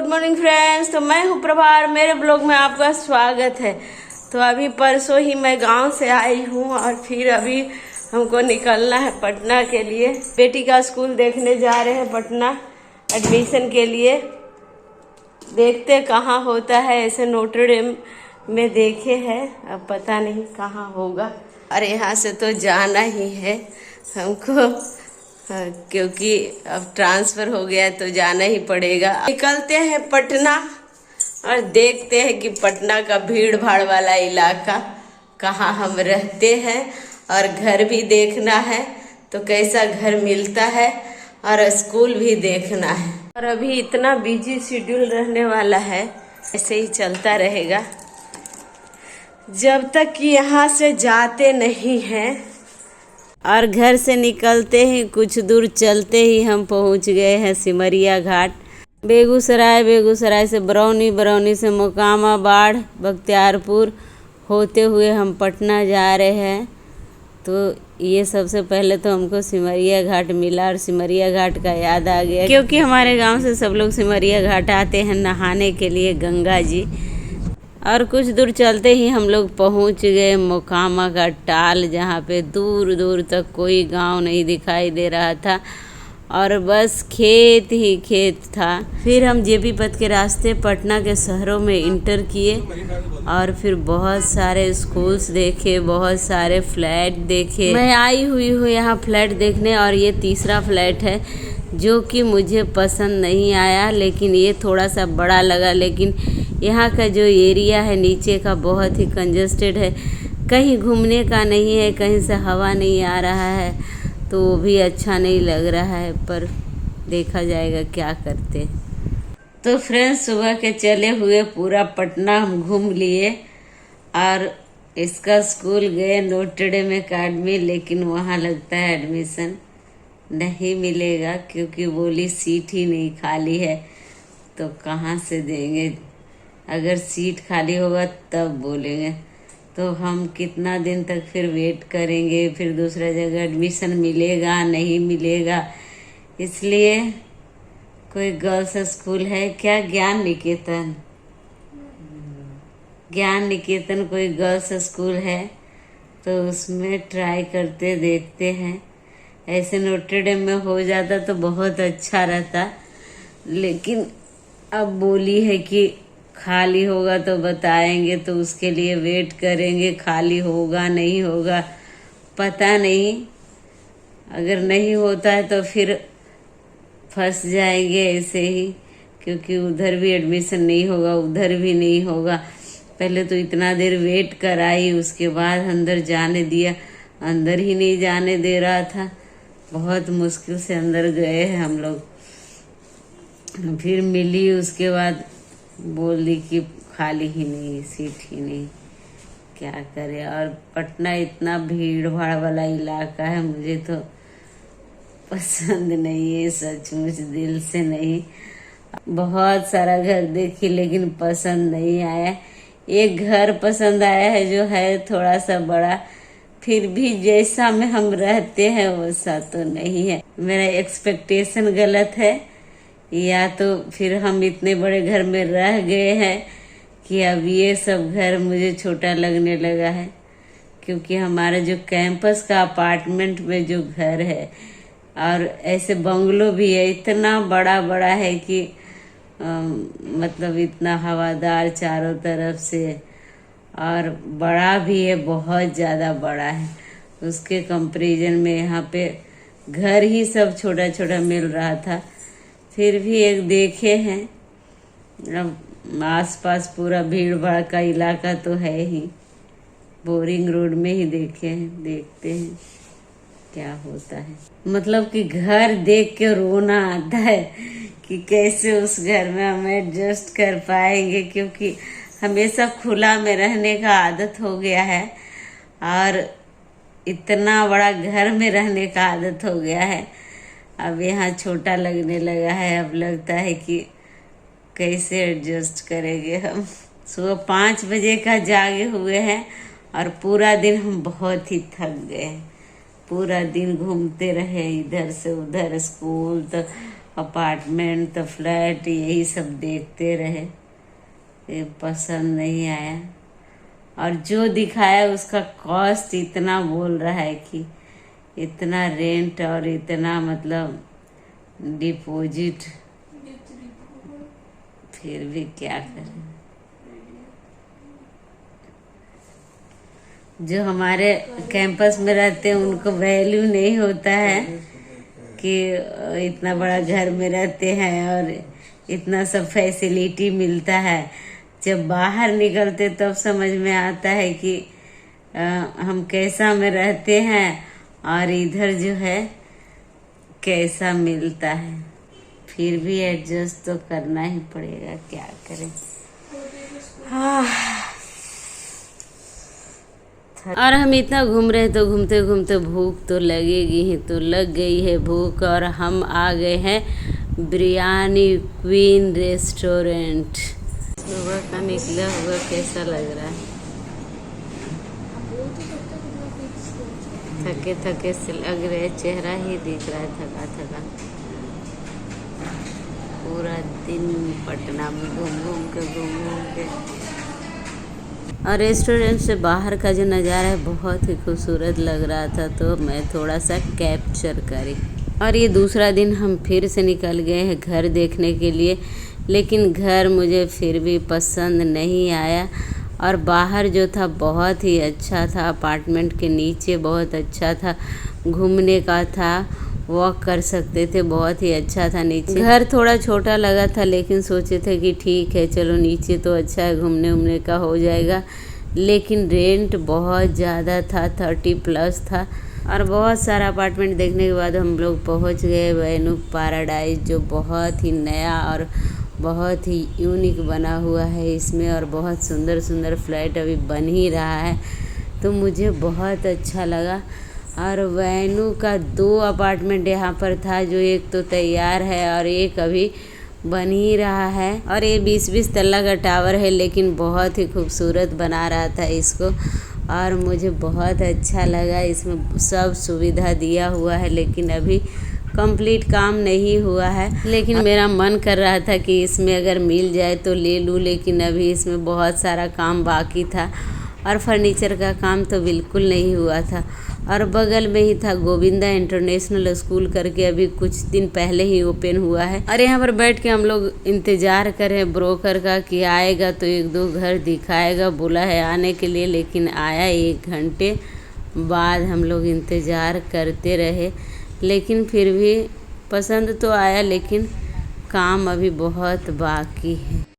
Good morning friends. तो मैं हूँ प्रभा, मेरे ब्लॉग में आपका स्वागत है। तो अभी परसों ही मैं गांव से आई हूँ और फिर अभी हमको निकलना है पटना के लिए। बेटी का स्कूल देखने जा रहे हैं पटना एडमिशन के लिए। देखते कहाँ होता है, ऐसे नोटर डेम में देखे हैं, अब पता नहीं कहाँ होगा। और यहाँ से तो जाना ही है हमको, क्योंकि अब ट्रांसफ़र हो गया तो जाना ही पड़ेगा। निकलते हैं पटना और देखते हैं कि पटना का भीड़ भाड़ वाला इलाका कहाँ हम रहते हैं, और घर भी देखना है तो कैसा घर मिलता है, और स्कूल भी देखना है। और अभी इतना बिजी शेड्यूल रहने वाला है, ऐसे ही चलता रहेगा जब तक कि यहाँ से जाते नहीं हैं। और घर से निकलते ही कुछ दूर चलते ही हम पहुँच गए हैं सिमरिया घाट। बेगूसराय से बरौनी से मोकामा, बाढ़, बख्तियारपुर होते हुए हम पटना जा रहे हैं। तो ये सबसे पहले तो हमको सिमरिया घाट मिला और सिमरिया घाट का याद आ गया, क्योंकि हमारे गांव से सब लोग सिमरिया घाट आते हैं नहाने के लिए, गंगा जी। और कुछ दूर चलते ही हम लोग पहुंच गए मोकामा का टाल, जहाँ पे दूर दूर तक कोई गांव नहीं दिखाई दे रहा था और बस खेत ही खेत था। फिर हम जेपी पथ के रास्ते पटना के शहरों में इंटर किए और फिर बहुत सारे स्कूल्स देखे, बहुत सारे फ्लैट देखे। मैं आई हुई हूँ यहाँ फ्लैट देखने, और ये तीसरा फ्लैट है जो कि मुझे पसंद नहीं आया, लेकिन ये थोड़ा सा बड़ा लगा। लेकिन यहाँ का जो एरिया है नीचे का बहुत ही कंजस्टेड है, कहीं घूमने का नहीं है, कहीं से हवा नहीं आ रहा है, तो वो भी अच्छा नहीं लग रहा है, पर देखा जाएगा क्या करते। तो फ्रेंड्स, सुबह के चले हुए पूरा पटना हम घूम लिए और इसका स्कूल गए नोटर डेम अकेडमी, लेकिन वहाँ लगता है एडमिशन नहीं मिलेगा, क्योंकि बोली सीट ही नहीं खाली है। तो कहाँ से देंगे, अगर सीट खाली होगा तब बोलेंगे। तो हम कितना दिन तक फिर वेट करेंगे, फिर दूसरा जगह एडमिशन मिलेगा नहीं मिलेगा। इसलिए कोई गर्ल्स स्कूल है क्या, ज्ञान निकेतन कोई गर्ल्स स्कूल है, तो उसमें ट्राई करते देखते हैं। ऐसे नोटर डेम में हो जाता तो बहुत अच्छा रहता, लेकिन अब बोली है कि खाली होगा तो बताएंगे, तो उसके लिए वेट करेंगे। खाली होगा नहीं होगा पता नहीं। अगर नहीं होता है तो फिर फंस जाएंगे ऐसे ही, क्योंकि उधर भी एडमिशन नहीं होगा, उधर भी नहीं होगा। पहले तो इतना देर वेट कराई, उसके बाद अंदर जाने दिया, अंदर ही नहीं जाने दे रहा था। बहुत मुश्किल से अंदर गए हैं हम लोग, फिर मिली, उसके बाद बोल दी कि खाली ही नहीं, सीट ही नहीं, क्या करे। और पटना इतना भीड़ भाड़ वाला इलाका है, मुझे तो पसंद नहीं है, सचमुच दिल से नहीं। बहुत सारा घर देखी लेकिन पसंद नहीं आया। एक घर पसंद आया है जो है थोड़ा सा बड़ा, फिर भी जैसा में हम रहते हैं वैसा तो नहीं है। मेरा एक्सपेक्टेशन गलत है, या तो फिर हम इतने बड़े घर में रह गए हैं कि अब ये सब घर मुझे छोटा लगने लगा है। क्योंकि हमारा जो कैंपस का अपार्टमेंट में जो घर है, और ऐसे बंगलो भी है, इतना बड़ा बड़ा है कि मतलब इतना हवादार चारों तरफ से, और बड़ा भी है, बहुत ज़्यादा बड़ा है। उसके कंपैरिजन में यहाँ पे घर ही सब छोटा छोटा मिल रहा था। फिर भी एक देखे हैं, अब आसपास पूरा भीड़ भाड़ का इलाका तो है ही, बोरिंग रोड में ही देखे हैं, देखते हैं क्या होता है। मतलब कि घर देख के रोना आता है कि कैसे उस घर में हम एडजस्ट कर पाएंगे, क्योंकि हमेशा खुला में रहने का आदत हो गया है और इतना बड़ा घर में रहने का आदत हो गया है। अब यहाँ छोटा लगने लगा है, अब लगता है कि कैसे एडजस्ट करेंगे हम। सुबह 5 बजे का जागे हुए हैं और पूरा दिन हम बहुत ही थक गए। पूरा दिन घूमते रहे इधर से उधर, स्कूल तक, अपार्टमेंट तो फ्लैट यही सब देखते रहे, ये पसंद नहीं आया। और जो दिखाया उसका कॉस्ट इतना बोल रहा है कि इतना रेंट और इतना मतलब डिपॉजिट, फिर भी क्या करें। जो हमारे कैंपस में रहते हैं उनको वैल्यू नहीं होता है कि इतना बड़ा घर में रहते हैं और इतना सब फैसिलिटी मिलता है। जब बाहर निकलते तब समझ में आता है कि हम कैसा में रहते हैं और इधर जो है कैसा मिलता है। फिर भी एडजस्ट तो करना ही पड़ेगा, क्या करें। और हम इतना घूम रहे तो घूमते घूमते भूख तो लगेगी ही, तो लग गई है भूख और हम आ गए हैं बिरयानी क्वीन रेस्टोरेंट। सुबह का निकला हुआ कैसा लग रहा है, थके थके से लग रहे, चेहरा ही दिख रहा है थका थका। पूरा दिन पटना में घूम घूम के और रेस्टोरेंट से बाहर का जो नज़ारा है बहुत ही खूबसूरत लग रहा था, तो मैं थोड़ा सा कैप्चर करी। और ये दूसरा दिन हम फिर से निकल गए हैं घर देखने के लिए, लेकिन घर मुझे फिर भी पसंद नहीं आया। और बाहर जो था बहुत ही अच्छा था, अपार्टमेंट के नीचे बहुत अच्छा था, घूमने का था, वॉक कर सकते थे, बहुत ही अच्छा था। नीचे घर थोड़ा छोटा लगा था, लेकिन सोचे थे कि ठीक है चलो नीचे तो अच्छा है, घूमने उमने का हो जाएगा। लेकिन रेंट बहुत ज़्यादा था, 30+ था। और बहुत सारा अपार्टमेंट देखने के बाद हम लोग पहुंच गए वैनुक पैराडाइज, जो बहुत ही नया और बहुत ही यूनिक बना हुआ है इसमें, और बहुत सुंदर सुंदर फ्लैट अभी बन ही रहा है, तो मुझे बहुत अच्छा लगा। और वैनू का 2 अपार्टमेंट यहाँ पर था, जो एक तो तैयार है और एक अभी बन ही रहा है। और ये 20-20 तल्ला का टावर है, लेकिन बहुत ही खूबसूरत बना रहा था इसको, और मुझे बहुत अच्छा लगा। इसमें सब सुविधा दिया हुआ है, लेकिन अभी कंप्लीट काम नहीं हुआ है। लेकिन मेरा मन कर रहा था कि इसमें अगर मिल जाए तो ले लूँ, लेकिन अभी इसमें बहुत सारा काम बाकी था और फर्नीचर का काम तो बिल्कुल नहीं हुआ था। और बगल में ही था गोविंदा इंटरनेशनल स्कूल करके, अभी कुछ दिन पहले ही ओपन हुआ है। और यहाँ पर बैठ के हम लोग इंतज़ार करें ब्रोकर का कि आएगा तो 1-2 घर दिखाएगा, बोला है आने के लिए, लेकिन आया 1 घंटे बाद। हम लोग इंतज़ार करते रहे, लेकिन फिर भी पसंद तो आया, लेकिन काम अभी बहुत बाकी है।